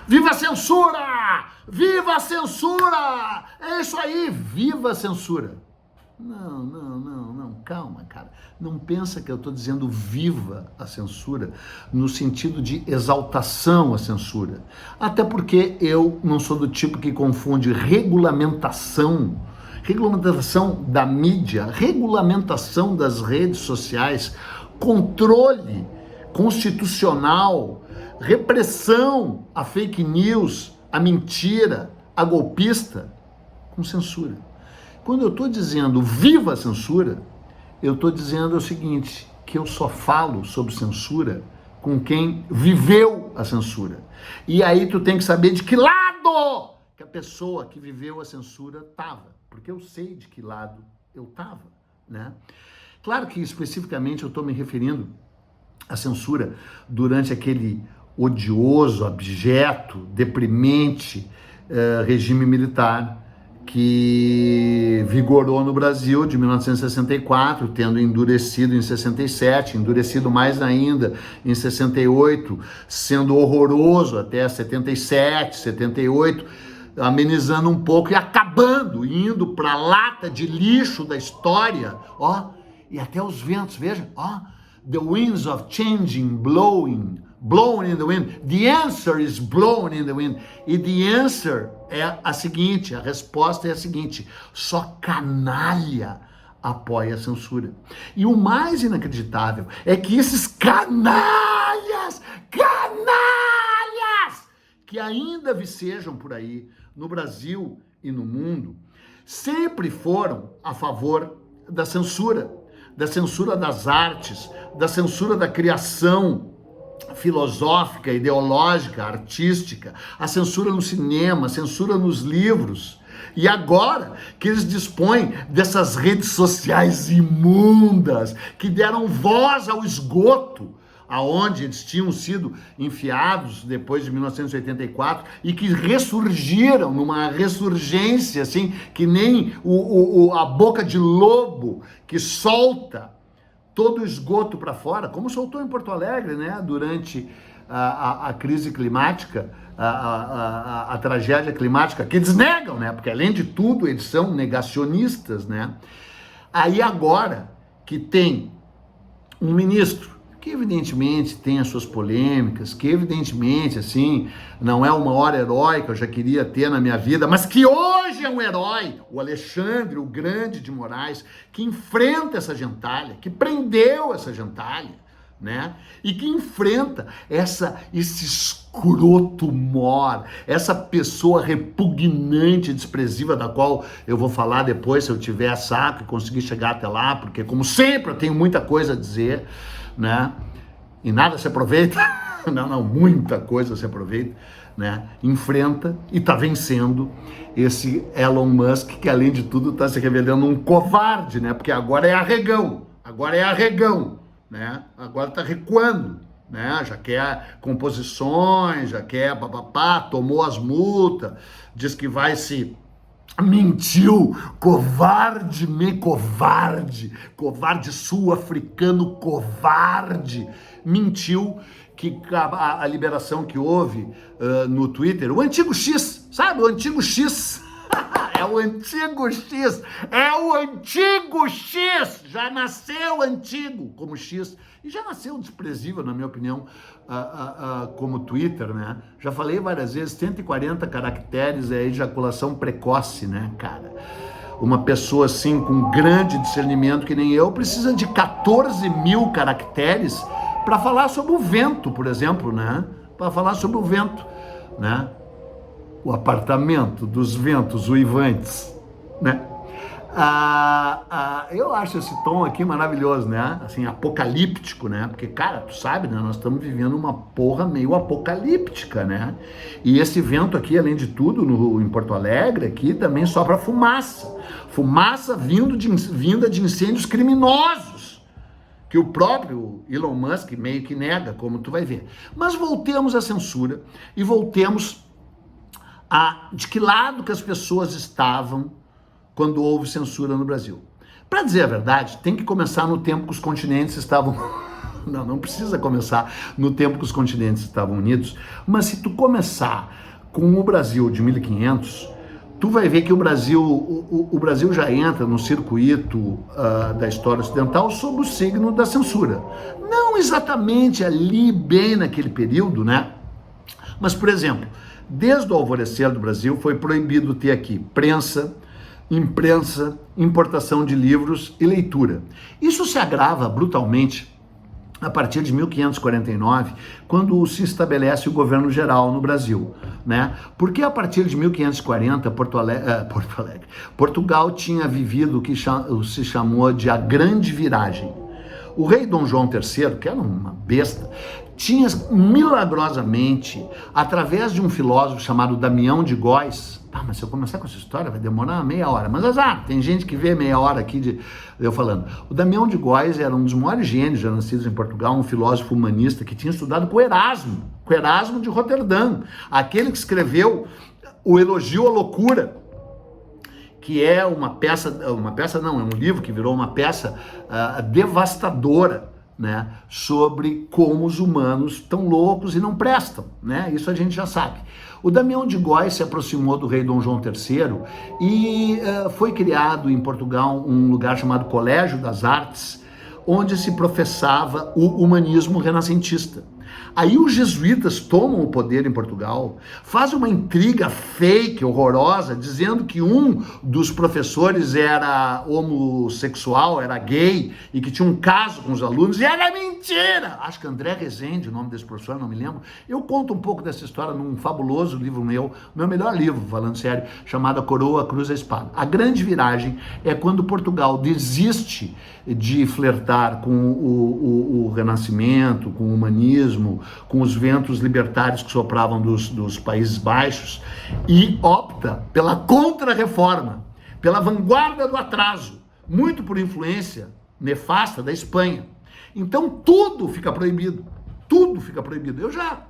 Viva a censura! Viva a censura! É isso aí, viva a censura! Não, calma, cara. Não pensa que eu estou dizendo viva a censura no sentido de exaltação à censura. Até porque eu não sou do tipo que confunde regulamentação da mídia, regulamentação das redes sociais, controle constitucional, repressão à fake news, à mentira, à golpista, com censura. Quando eu estou dizendo viva a censura, eu estou dizendo o seguinte, que eu só falo sobre censura com quem viveu a censura. E aí tu tem que saber de que lado que a pessoa que viveu a censura estava, porque eu sei de que lado eu estava, né? Claro que especificamente eu estou me referindo à censura durante aquele odioso, abjeto, deprimente regime militar que vigorou no Brasil de 1964, tendo endurecido em 67, endurecido mais ainda em 68, sendo horroroso até 77, 78, amenizando um pouco e acabando, indo para a lata de lixo da história, ó, e até os ventos, veja, ó, the winds of changing, blowing in the wind. The answer is blowing in the wind. E the answer é a seguinte, a resposta é a seguinte: só canalha apoia a censura. E o mais inacreditável é que esses canalhas, que ainda vicejam por aí, no Brasil e no mundo, sempre foram a favor da censura das artes, da censura da criação filosófica, ideológica, artística, a censura no cinema, a censura nos livros. E agora que eles dispõem dessas redes sociais imundas, que deram voz ao esgoto, aonde eles tinham sido enfiados depois de 1984 e que ressurgiram numa ressurgência assim, que nem a boca de lobo que solta todo o esgoto para fora, como soltou em Porto Alegre, né, durante a crise climática, a tragédia climática, que eles negam, né, porque além de tudo eles são negacionistas, né. Aí agora que tem um ministro que evidentemente tem as suas polêmicas, que evidentemente, assim, não é uma hora herói que eu já queria ter na minha vida, mas que hoje é um herói, o Alexandre, o Grande de Moraes, que enfrenta essa gentalha, que prendeu essa gentalha, né? E que enfrenta esse escroto mor, essa pessoa repugnante, desprezível, da qual eu vou falar depois, se eu tiver saco e conseguir chegar até lá, porque como sempre eu tenho muita coisa a dizer, né? E nada se aproveita, não, muita coisa se aproveita, né? Enfrenta e tá vencendo esse Elon Musk, que além de tudo tá se revelando um covarde, né? Porque agora é arregão, né? Agora tá recuando, né? Já quer composições, já quer papapá, tomou as multas, diz que vai se... Mentiu, covarde sul-africano, covarde, mentiu que a liberação que houve no Twitter, o antigo X, sabe, o antigo X, é o antigo X, já nasceu antigo como X, e já nasceu desprezível, na minha opinião, como Twitter, né? Já falei várias vezes, 140 caracteres é ejaculação precoce, né, cara? Uma pessoa assim, com grande discernimento, que nem eu, precisa de 14 mil caracteres para falar sobre o vento, por exemplo, né? Para falar sobre o vento, né? O apartamento dos ventos uivantes, né? Eu acho esse tom aqui maravilhoso, né? Assim, apocalíptico, né? Porque, cara, tu sabe, né? Nós estamos vivendo uma porra meio apocalíptica, né? E esse vento aqui, além de tudo, em Porto Alegre, aqui também sopra fumaça. Fumaça vinda de incêndios criminosos, que o próprio Elon Musk meio que nega, como tu vai ver. Mas voltemos à censura e voltemos de que lado que as pessoas estavam quando houve censura no Brasil. Para dizer a verdade, tem que começar no tempo que os continentes estavam Não precisa começar no tempo que os continentes estavam unidos, mas se tu começar com o Brasil de 1500, tu vai ver que o Brasil já entra no circuito da história ocidental sob o signo da censura. Não exatamente ali, bem naquele período, né? Mas, por exemplo, desde o alvorecer do Brasil foi proibido ter aqui prensa, imprensa, importação de livros e leitura. Isso se agrava brutalmente a partir de 1549, quando se estabelece o governo geral no Brasil, né? Porque a partir de 1540, Portugal tinha vivido o que se chamou de a Grande Viragem. O rei Dom João III, que era uma besta, tinha milagrosamente, através de um filósofo chamado Damião de Góis, mas se eu começar com essa história vai demorar meia hora, mas azar, tem gente que vê meia hora aqui de eu falando. O Damião de Góis era um dos maiores gênios já nascidos em Portugal, um filósofo humanista que tinha estudado com o Erasmo de Roterdã, aquele que escreveu o Elogio à Loucura, que é é um livro que virou uma peça devastadora, né, sobre como os humanos estão loucos e não prestam, né? Isso a gente já sabe. O Damião de Góis se aproximou do rei Dom João III e foi criado em Portugal um lugar chamado Colégio das Artes, onde se professava o humanismo renascentista. Aí os jesuítas tomam o poder em Portugal, fazem uma intriga fake, horrorosa, dizendo que um dos professores era homossexual, era gay, e que tinha um caso com os alunos, e era mentira! Acho que André Rezende, o nome desse professor, não me lembro. Eu conto um pouco dessa história num fabuloso livro meu melhor livro, falando sério, chamado A Coroa, a Cruz e a Espada. A grande viragem é quando Portugal desiste de flertar com o Renascimento, com o humanismo, com os ventos libertários que sopravam dos Países Baixos e opta pela contra-reforma, pela vanguarda do atraso, muito por influência nefasta da Espanha. Então tudo fica proibido, tudo fica proibido. Eu já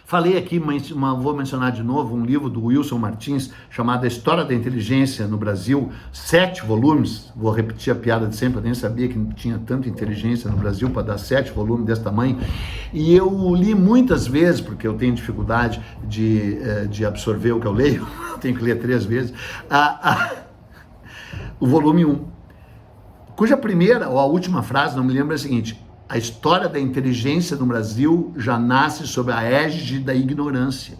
falei aqui, vou mencionar de novo, um livro do Wilson Martins, chamado A História da Inteligência no Brasil, 7 volumes, vou repetir a piada de sempre, eu nem sabia que tinha tanta inteligência no Brasil para dar 7 volumes desse tamanho, e eu li muitas vezes, porque eu tenho dificuldade de absorver o que eu leio, tenho que ler 3 vezes, o volume 1, cuja primeira ou a última frase, não me lembro, é a seguinte: a história da inteligência no Brasil já nasce sob a égide da ignorância.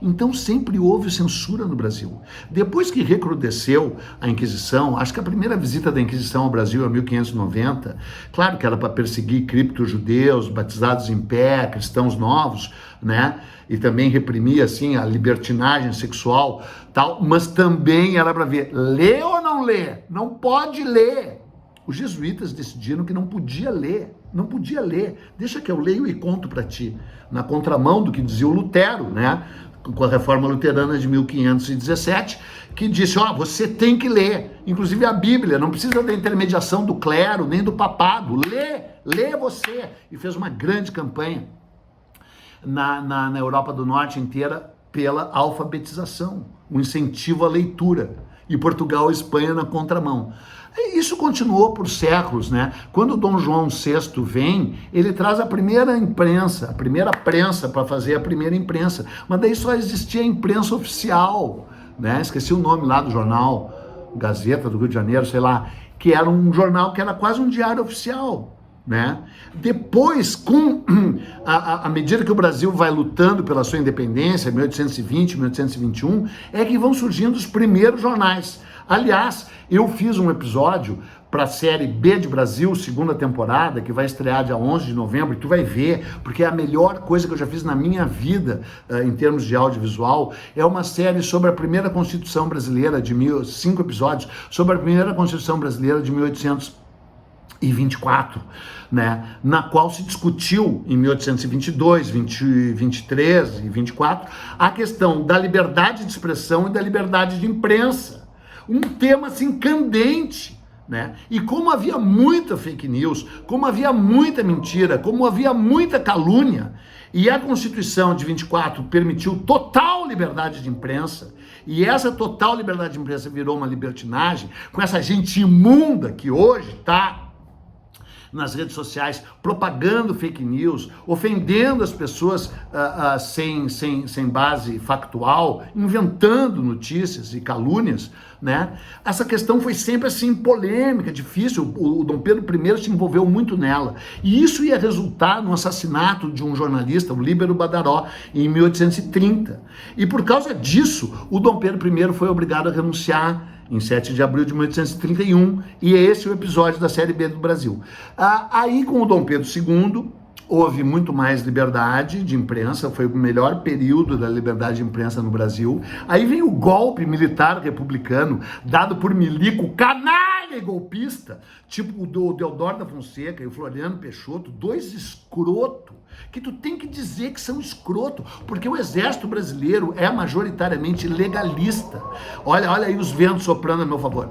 Então sempre houve censura no Brasil. Depois que recrudesceu a Inquisição, acho que a primeira visita da Inquisição ao Brasil é 1590, claro que era para perseguir cripto-judeus, batizados em pé, cristãos novos, né? E também reprimir assim a libertinagem sexual, tal, mas também era para ver, lê ou não lê? Não pode ler. Os jesuítas decidiram que não podia ler, deixa que eu leio e conto para ti, na contramão do que dizia o Lutero, né, com a Reforma Luterana de 1517, que disse, você tem que ler, inclusive a Bíblia, não precisa da intermediação do clero, nem do papado, lê você, e fez uma grande campanha na Europa do Norte inteira pela alfabetização, um incentivo à leitura, e Portugal e Espanha na contramão. Isso continuou por séculos, né? Quando Dom João VI vem, ele traz a primeira imprensa, a primeira prensa para fazer a primeira imprensa, mas daí só existia a imprensa oficial, né? Esqueci o nome lá do jornal, Gazeta do Rio de Janeiro, sei lá, que era um jornal que era quase um diário oficial, né? Depois, à medida que o Brasil vai lutando pela sua independência, 1820, 1821, é que vão surgindo os primeiros jornais. Aliás, eu fiz um episódio para a série B de Brasil, 2ª temporada, que vai estrear dia 11 de novembro, e tu vai ver, porque é a melhor coisa que eu já fiz na minha vida, em termos de audiovisual, é uma série sobre a primeira Constituição brasileira, 5 episódios, sobre a primeira Constituição brasileira de 1824, né, na qual se discutiu em 1822, 23 e 24, a questão da liberdade de expressão e da liberdade de imprensa. Um tema assim candente, né? E como havia muita fake news, como havia muita mentira, como havia muita calúnia, e a Constituição de 24 permitiu total liberdade de imprensa, e essa total liberdade de imprensa virou uma libertinagem, com essa gente imunda que hoje está nas redes sociais, propagando fake news, ofendendo as pessoas sem base factual, inventando notícias e calúnias, né? Essa questão foi sempre assim polêmica, difícil. O Dom Pedro I se envolveu muito nela. E isso ia resultar no assassinato de um jornalista, o Líbero Badaró, em 1830. E por causa disso, o Dom Pedro I foi obrigado a renunciar em 7 de abril de 1831, e é esse o episódio da Série B do Brasil. Aí, com o Dom Pedro II, houve muito mais liberdade de imprensa, foi o melhor período da liberdade de imprensa no Brasil. Aí vem o golpe militar republicano, dado por milico canalha e golpista, tipo o Deodoro da Fonseca e o Floriano Peixoto, dois escroto, que tu tem que dizer que são escroto, porque o exército brasileiro é majoritariamente legalista. Olha aí os ventos soprando a meu favor.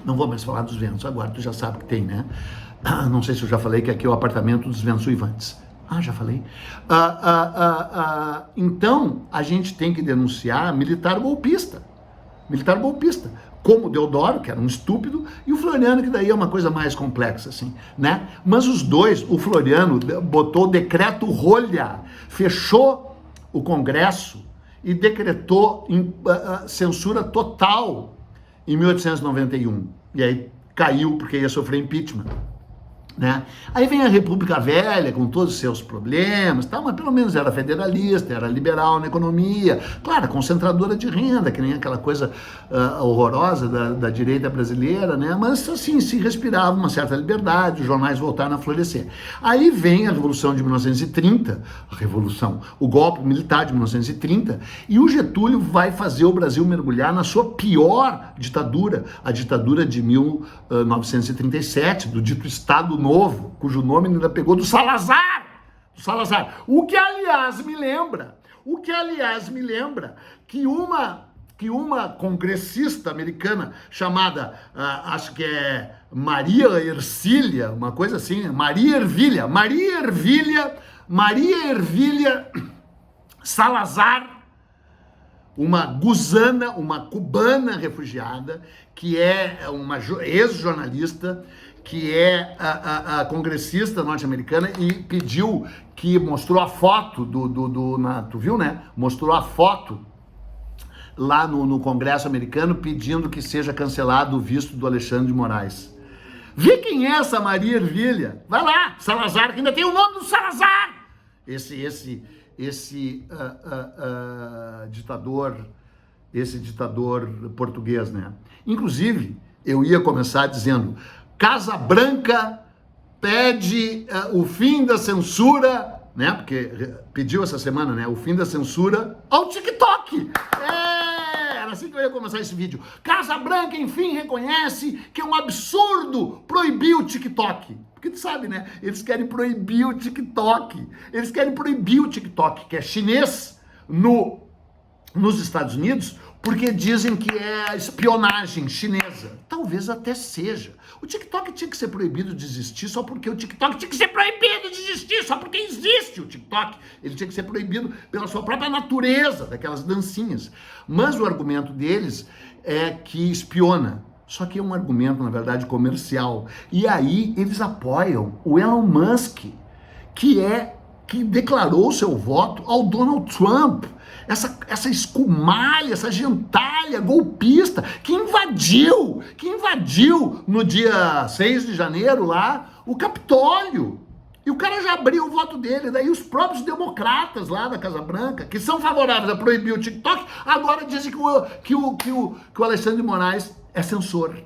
Não vou mais falar dos ventos agora, tu já sabe que tem, né? Não sei se eu já falei que aqui é o apartamento dos ventos uivantes. Já falei. Então, a gente tem que denunciar militar golpista. Militar golpista. Como o Deodoro, que era um estúpido, e o Floriano, que daí é uma coisa mais complexa, assim, né? Mas os dois, o Floriano botou o decreto rolha, fechou o Congresso e decretou censura total em 1891. E aí caiu porque ia sofrer impeachment, né? Aí vem a República Velha com todos os seus problemas, tá? Mas pelo menos era federalista, era liberal na economia, claro, concentradora de renda, que nem aquela coisa horrorosa da direita brasileira, né? Mas assim, se respirava uma certa liberdade, os jornais voltaram a florescer. Aí vem a Revolução de 1930, o golpe militar de 1930, e o Getúlio vai fazer o Brasil mergulhar na sua pior ditadura, a ditadura de 1937, do dito Estado Novo, cujo nome ainda pegou do Salazar. O que aliás me lembra que uma congressista americana chamada, acho que é Maria Ercília, uma coisa assim, Maria Ervilha Salazar, uma gusana, uma cubana refugiada, que é uma ex-jornalista, que é a congressista norte-americana, e pediu, que mostrou a foto tu viu, né? Mostrou a foto lá no Congresso americano pedindo que seja cancelado o visto do Alexandre de Moraes. Vê quem é essa Maria Ervilha? Vai lá, Salazar, que ainda tem o nome do Salazar! Esse ditador português, né? Inclusive, eu ia começar dizendo: Casa Branca pede o fim da censura, né? Porque pediu essa semana, né? O fim da censura ao TikTok. Era assim que eu ia começar esse vídeo. Casa Branca, enfim, reconhece que é um absurdo proibir o TikTok. Porque tu sabe, né? Eles querem proibir o TikTok. Que é chinês nos Estados Unidos, porque dizem que é espionagem chinesa. Talvez até seja. O TikTok tinha que ser proibido de existir só porque o TikTok tinha que ser proibido de existir, só porque existe o TikTok. Ele tinha que ser proibido pela sua própria natureza, daquelas dancinhas. Mas o argumento deles é que espiona. Só que é um argumento, na verdade, comercial. E aí eles apoiam o Elon Musk, que declarou seu voto ao Donald Trump. Essa escumalha, essa gentalha golpista que invadiu no dia 6 de janeiro lá o Capitólio. E o cara já abriu o voto dele. Daí os próprios democratas lá da Casa Branca, que são favoráveis a proibir o TikTok, agora dizem que o Alexandre de Moraes é censor.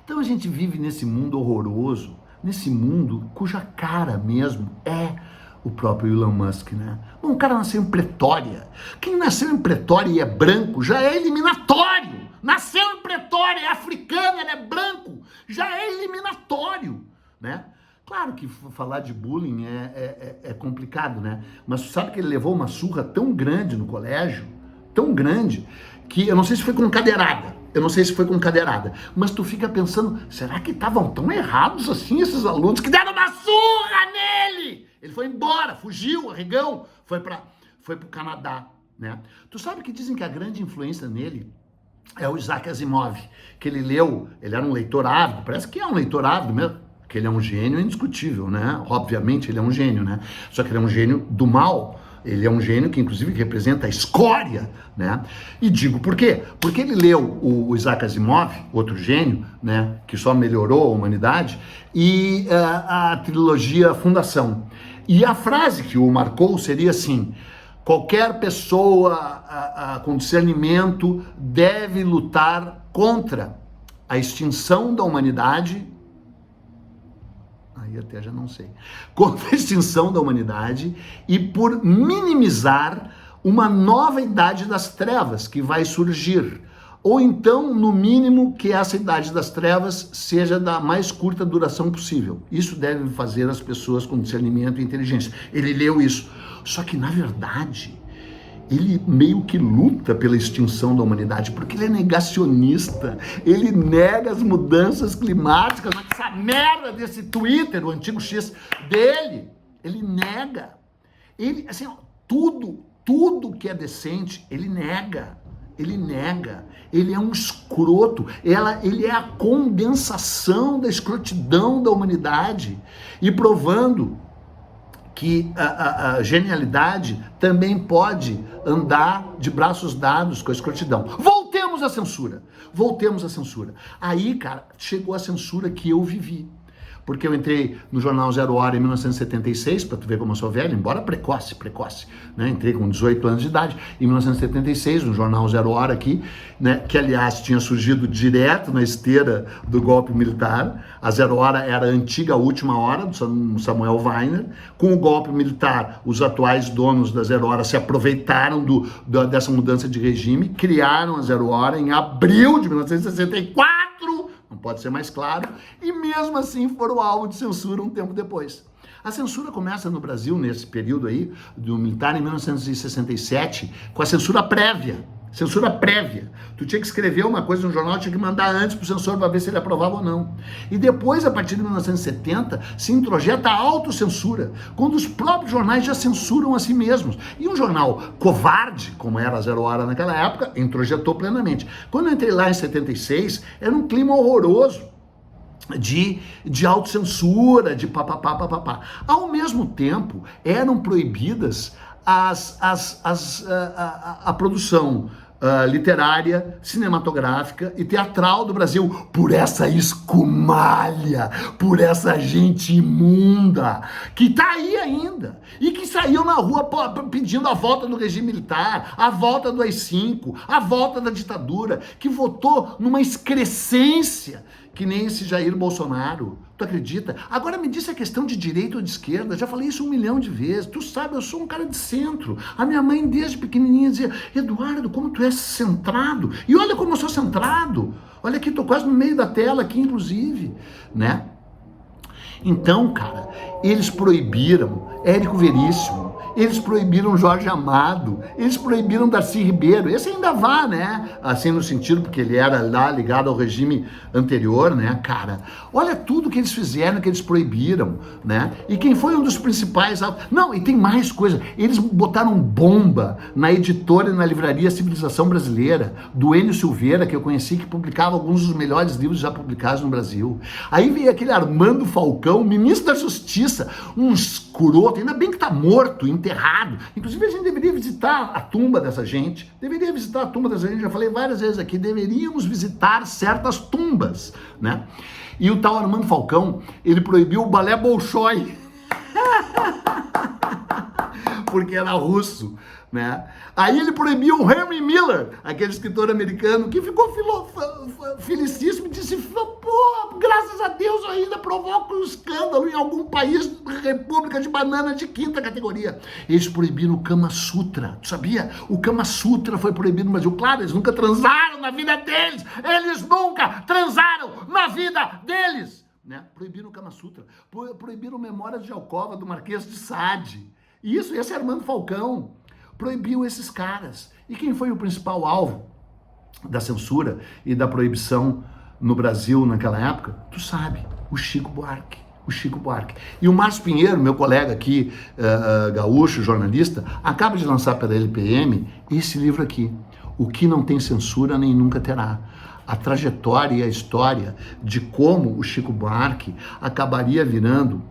Então a gente vive nesse mundo horroroso, nesse mundo cuja cara mesmo é o próprio Elon Musk, né? Um cara nasceu em Pretória. Quem nasceu em Pretória e é branco já é eliminatório. Nasceu em Pretória, é africano, ele é branco, já é eliminatório, né? Claro que falar de bullying é complicado, né? Mas tu sabe que ele levou uma surra tão grande no colégio, tão grande, que eu não sei se foi com cadeirada. Mas tu fica pensando, será que estavam tão errados assim esses alunos que deram uma surra nele? Ele foi embora, fugiu, arregão, foi pro Canadá, né? Tu sabe que dizem que a grande influência nele é o Isaac Asimov, que ele leu, ele era um leitor ávido, parece que é um leitor ávido mesmo, que ele é um gênio indiscutível, né? Obviamente ele é um gênio, né? Só que ele é um gênio do mal. Ele é um gênio que, inclusive, representa a escória, né? E digo por quê? Porque ele leu o Isaac Asimov, outro gênio, né? Que só melhorou a humanidade, e a trilogia Fundação. E a frase que o marcou seria assim: qualquer pessoa com discernimento deve lutar contra a extinção da humanidade. Aí até já não sei. Contra a extinção da humanidade e por minimizar uma nova idade das trevas que vai surgir. Ou então, no mínimo, que essa idade das trevas seja da mais curta duração possível. Isso deve fazer as pessoas com discernimento e inteligência. Ele leu isso. Só que, na verdade, ele meio que luta pela extinção da humanidade, porque ele é negacionista, ele nega as mudanças climáticas, essa merda desse Twitter, o antigo X dele, ele nega. Ele, assim, tudo que é decente, ele nega. Ele é um escroto, ele é a condensação da escrotidão da humanidade, e provando que a genialidade também pode andar de braços dados com a escrotidão. Voltemos à censura. Aí, cara, chegou a censura que eu vivi. Porque eu entrei no jornal Zero Hora em 1976, para tu ver como eu sou velho, embora precoce, né? Entrei com 18 anos de idade, em 1976, no jornal Zero Hora aqui, né? Que aliás tinha surgido direto na esteira do golpe militar. A Zero Hora era a antiga Última Hora, do Samuel Weiner. Com o golpe militar, os atuais donos da Zero Hora se aproveitaram dessa mudança de regime, criaram a Zero Hora em abril de 1964, não pode ser mais claro, e mesmo assim foram alvo de censura um tempo depois. A censura começa no Brasil, nesse período aí, do militar, em 1967, com a censura prévia. Censura prévia. Tu tinha que escrever uma coisa no jornal, tinha que mandar antes pro censor para ver se ele aprovava ou não. E depois, a partir de 1970, se introjeta a autocensura, quando os próprios jornais já censuram a si mesmos. E um jornal covarde, como era a Zero Hora naquela época, introjetou plenamente. Quando eu entrei lá em 76, era um clima horroroso de autocensura, de papapá. Ao mesmo tempo, eram proibidas a produção literária, cinematográfica e teatral do Brasil por essa escumalha, por essa gente imunda que tá aí ainda e que saiu na rua pedindo a volta do regime militar, a volta do AI-5, a volta da ditadura, que votou numa excrescência que nem esse Jair Bolsonaro. Tu acredita? Agora me diz a questão de direita ou de esquerda. Já falei isso 1 milhão de vezes. Tu sabe, eu sou um cara de centro. A minha mãe, desde pequenininha, dizia: Eduardo, como tu és centrado. E olha como eu sou centrado. Olha aqui, tô quase no meio da tela aqui, inclusive, né? Então, cara, eles proibiram Érico Veríssimo, eles proibiram Jorge Amado, eles proibiram Darcy Ribeiro. Esse ainda vá, né? Assim, no sentido, porque ele era lá ligado ao regime anterior, né, cara? Olha tudo que eles fizeram, que eles proibiram, né? E quem foi um dos principais... Não, e tem mais coisa. Eles botaram bomba na editora e na livraria Civilização Brasileira, do Enio Silveira, que eu conheci, que publicava alguns dos melhores livros já publicados no Brasil. Aí veio aquele Armando Falcão, ministro da Justiça, um escroto, ainda bem que tá morto, enterrado. Inclusive, a gente deveria visitar a tumba dessa gente. Já falei várias vezes aqui, deveríamos visitar certas tumbas, né? E o tal Armando Falcão, ele proibiu o balé Bolshoi, porque era russo, né? Aí ele proibiu o Henry Miller, aquele escritor americano, que ficou felicíssimo e disse: pô, graças a Deus eu ainda provoco um escândalo em algum país, república de banana de 5ª categoria. Eles proibiram o Kama Sutra, tu sabia? O Kama Sutra foi proibido no Brasil. Claro, eles nunca transaram na vida deles, né? Proibiram o Kama Sutra, proibiram Memórias de Alcova do Marquês de Sade. Isso, esse é Armando Falcão. Proibiu esses caras. E quem foi o principal alvo da censura e da proibição no Brasil naquela época? Tu sabe, o Chico Buarque. E o Márcio Pinheiro, meu colega aqui, gaúcho, jornalista, acaba de lançar pela LPM esse livro aqui, O que não tem censura nem nunca terá. a trajetória e a história de como o Chico Buarque acabaria virando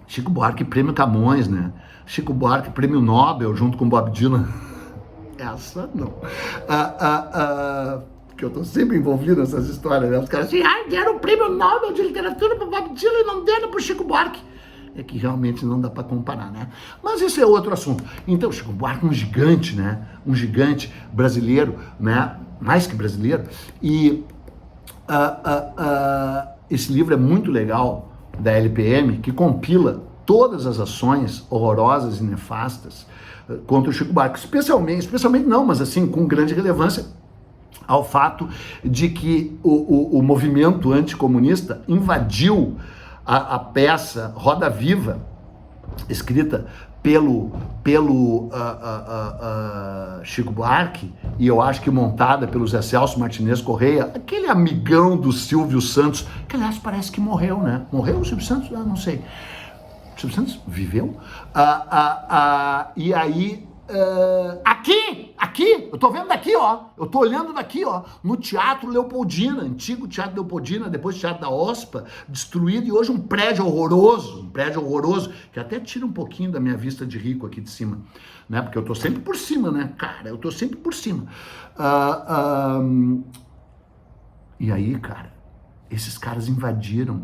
Chico Buarque Prêmio Camões, né? Chico Buarque Prêmio Nobel junto com Bob Dylan. Essa não. Que eu tô sempre envolvido nessas histórias, né? Os caras assim, deram o Prêmio Nobel de Literatura para Bob Dylan e não deram para Chico Buarque. É que realmente não dá para comparar, né? Mas esse é outro assunto. Então, Chico Buarque é um gigante, né? Um gigante brasileiro, né? Mais que brasileiro. E esse livro é muito legal, da LPM, que compila todas as ações horrorosas e nefastas contra o Chico Buarque. Especialmente não, mas assim, com grande relevância ao fato de que o movimento anticomunista invadiu a peça Roda Viva, escrita pelo Chico Buarque, e eu acho que montada pelo Zé Celso Martinez Correia, aquele amigão do Silvio Santos, que aliás parece que morreu, né? Morreu o Silvio Santos? Não sei. O Silvio Santos viveu? E aí... Aqui, eu tô vendo daqui, ó, eu tô olhando daqui, ó, no Teatro Leopoldina, antigo Teatro Leopoldina, depois Teatro da OSPA, destruído, e hoje um prédio horroroso, que até tira um pouquinho da minha vista de rico aqui de cima, né, porque eu tô sempre por cima, né, cara, eu tô sempre por cima. E aí, cara, esses caras invadiram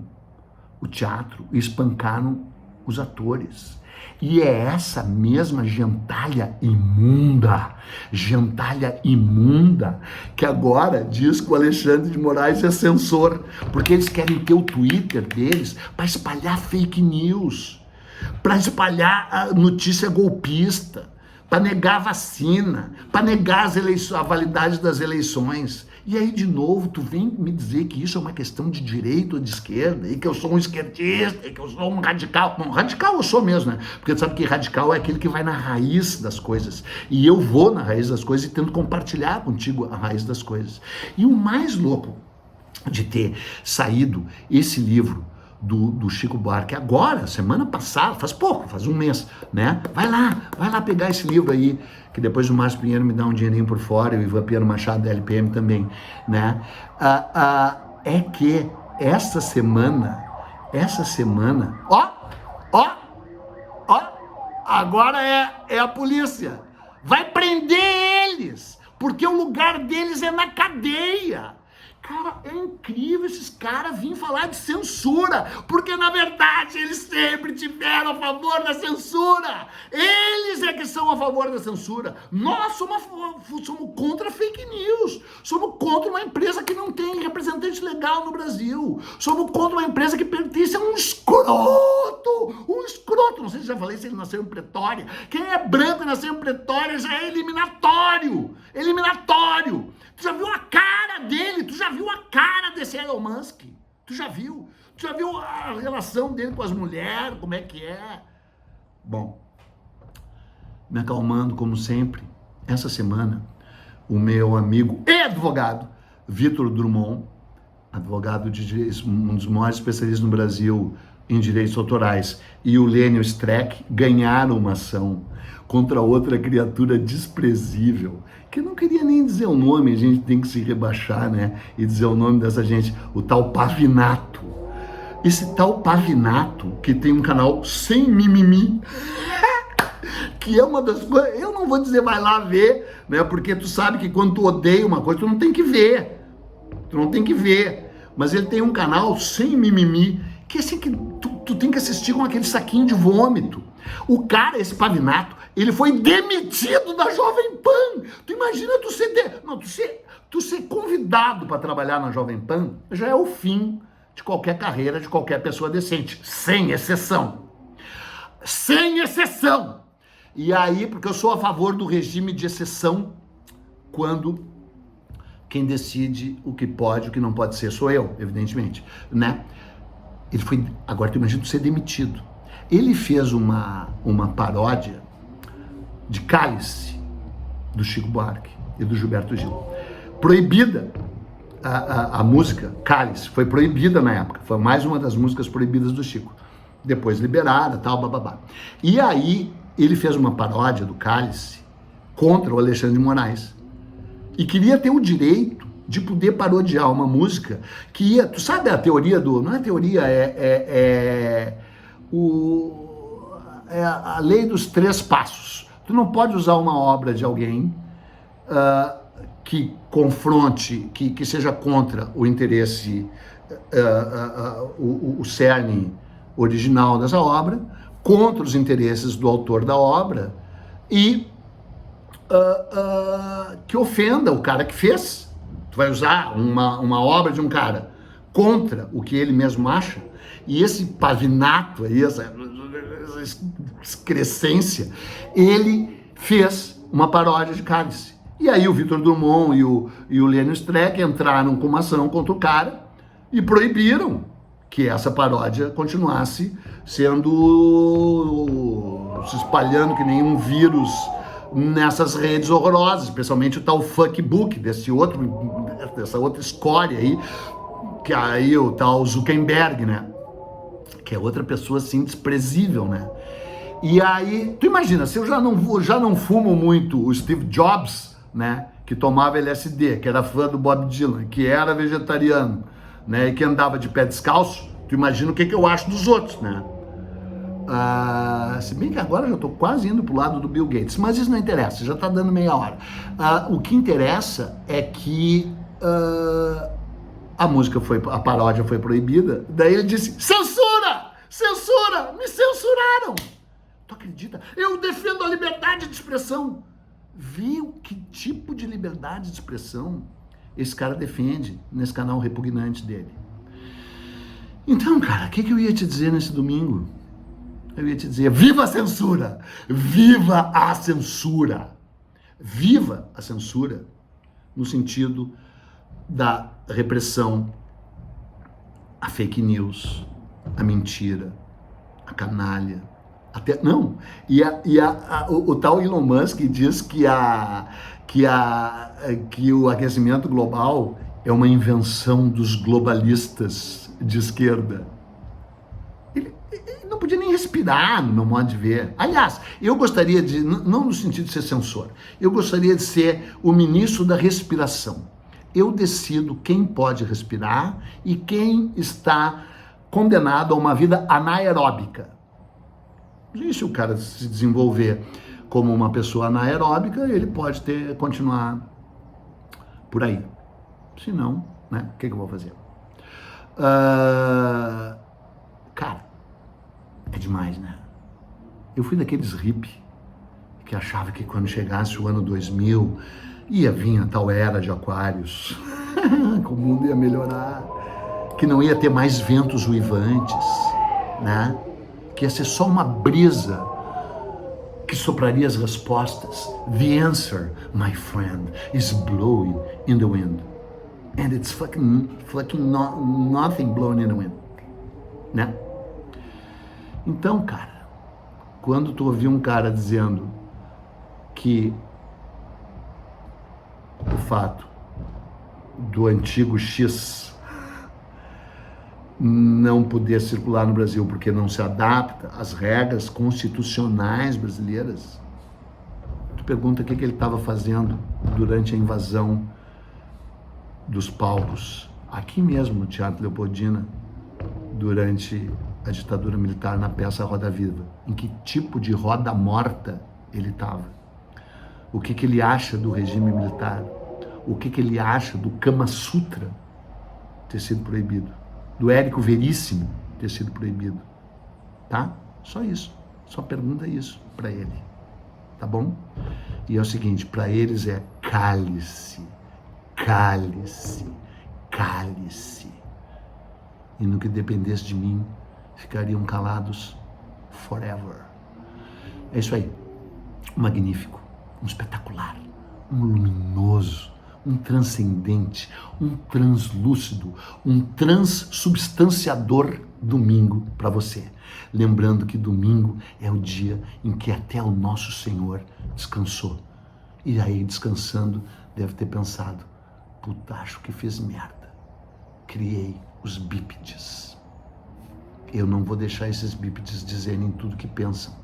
o teatro e espancaram os atores. E é essa mesma gentalha imunda, que agora diz que o Alexandre de Moraes é censor, porque eles querem ter o Twitter deles para espalhar fake news, para espalhar a notícia golpista, para negar a vacina, para negar a validade das eleições. E aí, de novo, tu vem me dizer que isso é uma questão de direita ou de esquerda, e que eu sou um esquerdista, e que eu sou um radical. Bom, radical eu sou mesmo, né? Porque tu sabe que radical é aquele que vai na raiz das coisas. E eu vou na raiz das coisas e tento compartilhar contigo a raiz das coisas. E o mais louco de ter saído esse livro do Chico Buarque agora, semana passada, faz um mês, né? Vai lá pegar esse livro aí, que depois o Márcio Pinheiro me dá um dinheirinho por fora, e o Ivan Piero Machado da LPM também, né? É que essa semana, agora é a polícia, vai prender eles, porque o lugar deles é na cadeia. Cara, é incrível esses caras virem falar de censura, porque na verdade eles sempre tiveram a favor da censura. Eles é que são a favor da censura. Nós somos contra fake news. Somos contra uma empresa que não tem representante legal no Brasil. Somos contra uma empresa que pertence a um escroto. Não sei se já falei se ele nasceu em Pretória. Quem é branco e nasceu em Pretória já é eliminatório. Tu já viu a cara dele? Tu já viu a cara desse Elon Musk? Tu já viu a relação dele com as mulheres? Como é que é? Bom, me acalmando como sempre, essa semana, o meu amigo e advogado, Vitor Drummond, advogado de direitos, um dos maiores especialistas no Brasil em direitos autorais, e o Lênio Streck ganharam uma ação contra outra criatura desprezível, que eu não queria nem dizer o nome, a gente tem que se rebaixar, né, e dizer o nome dessa gente, o tal Pavinato. Esse tal Pavinato, que tem um canal sem mimimi, que é uma das coisas, eu não vou dizer vai lá ver, né, porque tu sabe que quando tu odeia uma coisa, tu não tem que ver, mas ele tem um canal sem mimimi, que assim que tu tem que assistir com aquele saquinho de vômito. O cara, esse Pavinato, ele foi demitido da Jovem Pan. Tu imagina tu ser convidado para trabalhar na Jovem Pan, já é o fim de qualquer carreira de qualquer pessoa decente, sem exceção. E aí, porque eu sou a favor do regime de exceção, quando quem decide o que pode e o que não pode ser sou eu, evidentemente, né? Agora tu imagina tu ser demitido. Ele fez uma paródia de Cálice, do Chico Buarque e do Gilberto Gil. Proibida, a música Cálice foi proibida na época, foi mais uma das músicas proibidas do Chico. Depois liberada, tal, bababá. E aí ele fez uma paródia do Cálice contra o Alexandre de Moraes. E queria ter o direito de poder parodiar uma música que ia... Tu sabe a teoria do... Não é teoria, é a lei dos 3 passos. Tu não pode usar uma obra de alguém que confronte, que seja contra o interesse, o cerne original dessa obra, contra os interesses do autor da obra e que ofenda o cara que fez. Tu vai usar uma obra de um cara contra o que ele mesmo acha, e esse pavinato aí, essa excrescência, ele fez uma paródia de Cálice. E aí o Victor Drummond e o Lênio Streck entraram com uma ação contra o cara e proibiram que essa paródia continuasse sendo... se espalhando que nem um vírus nessas redes horrorosas, especialmente o tal fuckbook, dessa outra escória aí, que aí o tal Zuckerberg, né? Que é outra pessoa assim desprezível, né? E aí, tu imagina, se eu já não fumo muito o Steve Jobs, né? Que tomava LSD, que era fã do Bob Dylan, que era vegetariano, né? E que andava de pé descalço, tu imagina o que eu acho dos outros, né? Se bem que agora eu já estou quase indo pro lado do Bill Gates, mas isso não interessa, já está dando meia hora. O que interessa é que a paródia foi proibida, daí ele disse, censura, me censuraram. Tu acredita? Eu defendo a liberdade de expressão. Viu que tipo de liberdade de expressão esse cara defende nesse canal repugnante dele? Então, cara, o que eu ia te dizer nesse domingo? Eu ia te dizer, viva a censura! Viva a censura! Viva a censura no sentido da repressão à fake news, à mentira, à canalha, até não. O tal Elon Musk diz que o aquecimento global é uma invenção dos globalistas de esquerda. Ele não podia nem respirar, no meu modo de ver. Aliás, eu gostaria de, não no sentido de ser censor, eu gostaria de ser o ministro da respiração. Eu decido quem pode respirar e quem está condenado a uma vida anaeróbica. E se o cara se desenvolver como uma pessoa anaeróbica, ele pode continuar por aí. Se não, né? O que eu vou fazer? Cara, é demais, né? Eu fui daqueles hippie que achava que quando chegasse o ano 2000 ia vir a tal era de aquários, que o mundo ia melhorar, que não ia ter mais ventos uivantes, né? Que ia ser só uma brisa que sopraria as respostas. The answer, my friend, is blowing in the wind. And it's fucking nothing blowing in the wind. Né? Então, cara, quando tu ouvir um cara dizendo que o fato do antigo X não poder circular no Brasil porque não se adapta às regras constitucionais brasileiras, tu pergunta o que ele estava fazendo durante a invasão dos palcos, aqui mesmo no Teatro Leopoldina, durante a ditadura militar, na peça Roda Viva. Em que tipo de roda morta ele estava? O que ele acha do regime militar? O que ele acha do Kama Sutra ter sido proibido? Do Érico Veríssimo ter sido proibido? Tá? Só isso. Só pergunta isso para ele. Tá bom? E é o seguinte, para eles é cale-se, cale-se, cale-se. E no que dependesse de mim, ficariam calados forever. É isso aí. Um magnífico, um espetacular, um luminoso, um transcendente, um translúcido, um transsubstanciador domingo para você. Lembrando que domingo é o dia em que até o nosso Senhor descansou. E aí, descansando, deve ter pensado, puta, acho que fiz merda. Criei os bípedes. Eu não vou deixar esses bípedes dizerem tudo que pensam.